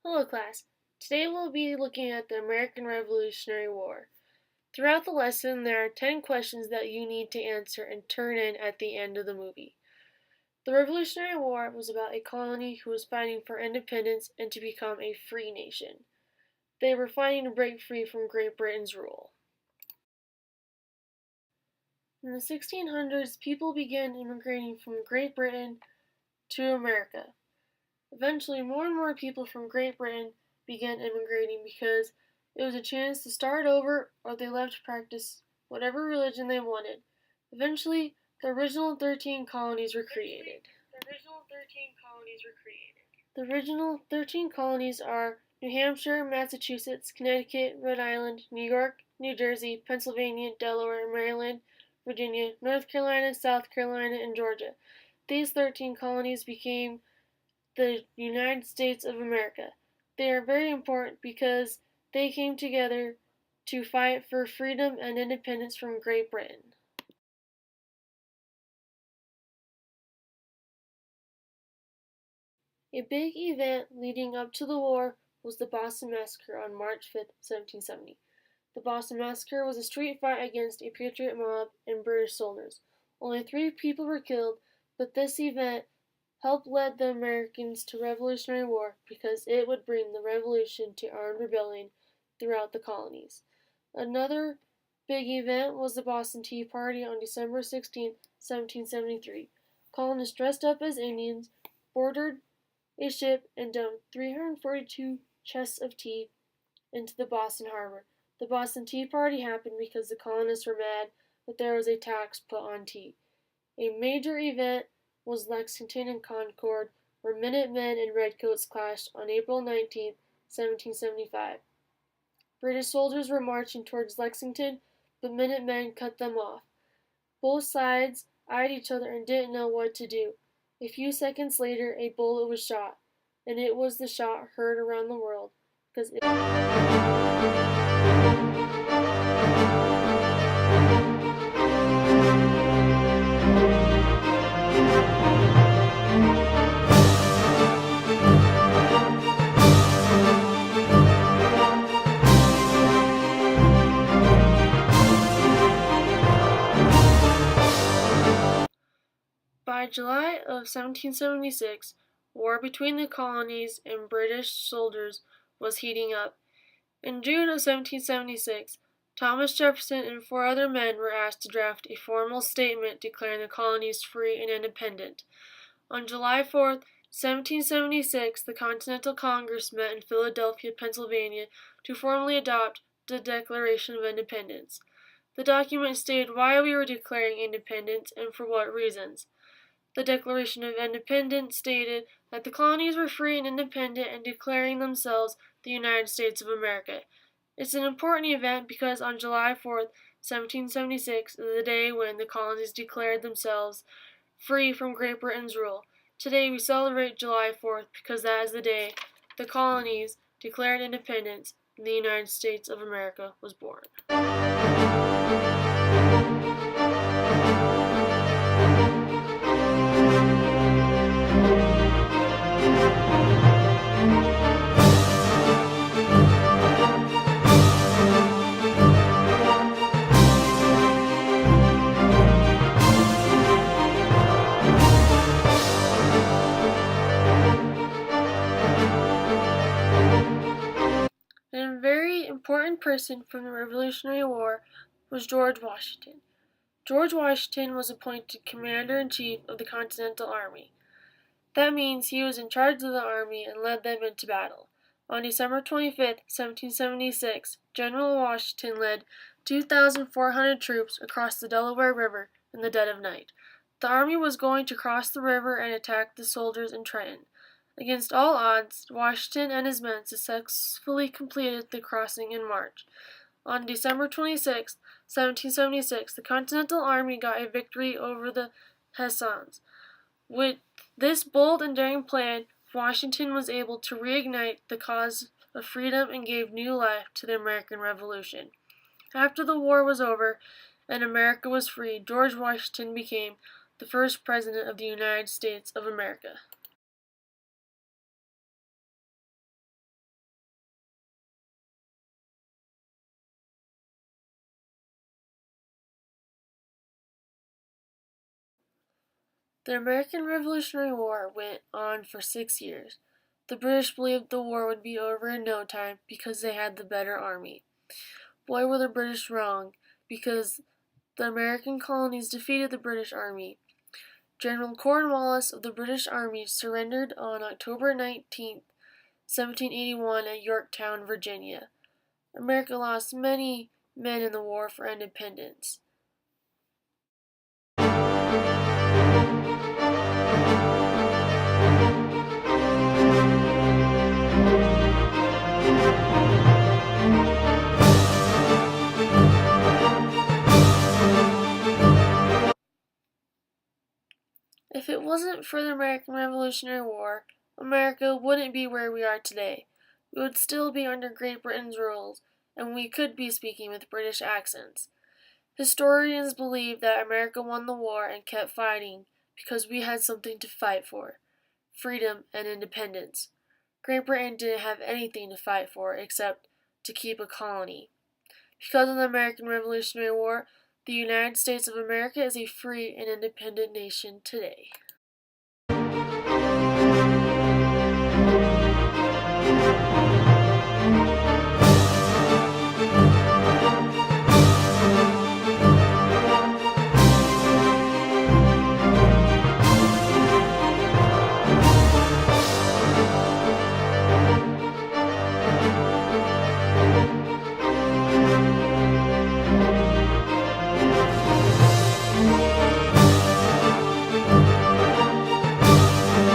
Hello class. Today we'll be looking at the American Revolutionary War. Throughout the lesson, there are 10 questions that you need to answer and turn in at the end of the movie. The Revolutionary War was about a colony who was fighting for independence and to become a free nation. They were fighting to break free from Great Britain's rule. In the 1600s, people began immigrating from Great Britain to America. Eventually, more and more people from Great Britain began immigrating because it was a chance to start over, or they left to practice whatever religion they wanted. Eventually, the original 13 colonies were created. The original 13 colonies are New Hampshire, Massachusetts, Connecticut, Rhode Island, New York, New Jersey, Pennsylvania, Delaware, Maryland, Virginia, North Carolina, South Carolina, and Georgia. These 13 colonies became the United States of America. They are very important because they came together to fight for freedom and independence from Great Britain. A big event leading up to the war was the Boston Massacre on March 5, 1770. The Boston Massacre was a street fight against a patriot mob and British soldiers. Only 3 people were killed, but this event helped lead the Americans to Revolutionary War because it would bring the revolution to armed rebellion throughout the colonies. Another big event was the Boston Tea Party on December 16, 1773. Colonists dressed up as Indians, boarded a ship, and dumped 342 chests of tea into the Boston harbor. The Boston Tea Party happened because the colonists were mad that there was a tax put on tea. A major event was Lexington and Concord, where Minutemen and Redcoats clashed on April 19, 1775. British soldiers were marching towards Lexington, but Minutemen cut them off. Both sides eyed each other and didn't know what to do. A few seconds later, a bullet was shot, and it was the shot heard around the world because it By July of 1776, war between the colonies and British soldiers was heating up. In June of 1776, Thomas Jefferson and 4 other men were asked to draft a formal statement declaring the colonies free and independent. On July 4, 1776, the Continental Congress met in Philadelphia, Pennsylvania, to formally adopt the Declaration of Independence. The document stated why we were declaring independence and for what reasons. The Declaration of Independence stated that the colonies were free and independent and declaring themselves the United States of America. It's an important event because on July 4, 1776 is the day when the colonies declared themselves free from Great Britain's rule. Today we celebrate July 4th because that is the day the colonies declared independence and the United States of America was born. A very important person from the Revolutionary War was George Washington. George Washington was appointed Commander-in-Chief of the Continental Army. That means he was in charge of the army and led them into battle. On December 25, 1776, General Washington led 2,400 troops across the Delaware River in the dead of night. The army was going to cross the river and attack the soldiers in Trenton. Against all odds, Washington and his men successfully completed the crossing in March. On December 26, 1776, the Continental Army got a victory over the Hessians. With this bold and daring plan, Washington was able to reignite the cause of freedom and gave new life to the American Revolution. After the war was over and America was free, George Washington became the first President of the United States of America. The American Revolutionary War went on for 6 years. The British believed the war would be over in no time because they had the better army. Boy, were the British wrong, because the American colonies defeated the British army. General Cornwallis of the British Army surrendered on October 19, 1781 at Yorktown, Virginia. America lost many men in the war for independence. If it wasn't for the American Revolutionary War, America wouldn't be where we are today. We would still be under Great Britain's rules, and we could be speaking with British accents. Historians believe that America won the war and kept fighting because we had something to fight for: freedom and independence. Great Britain didn't have anything to fight for except to keep a colony. Because of the American Revolutionary War, the United States of America is a free and independent nation today.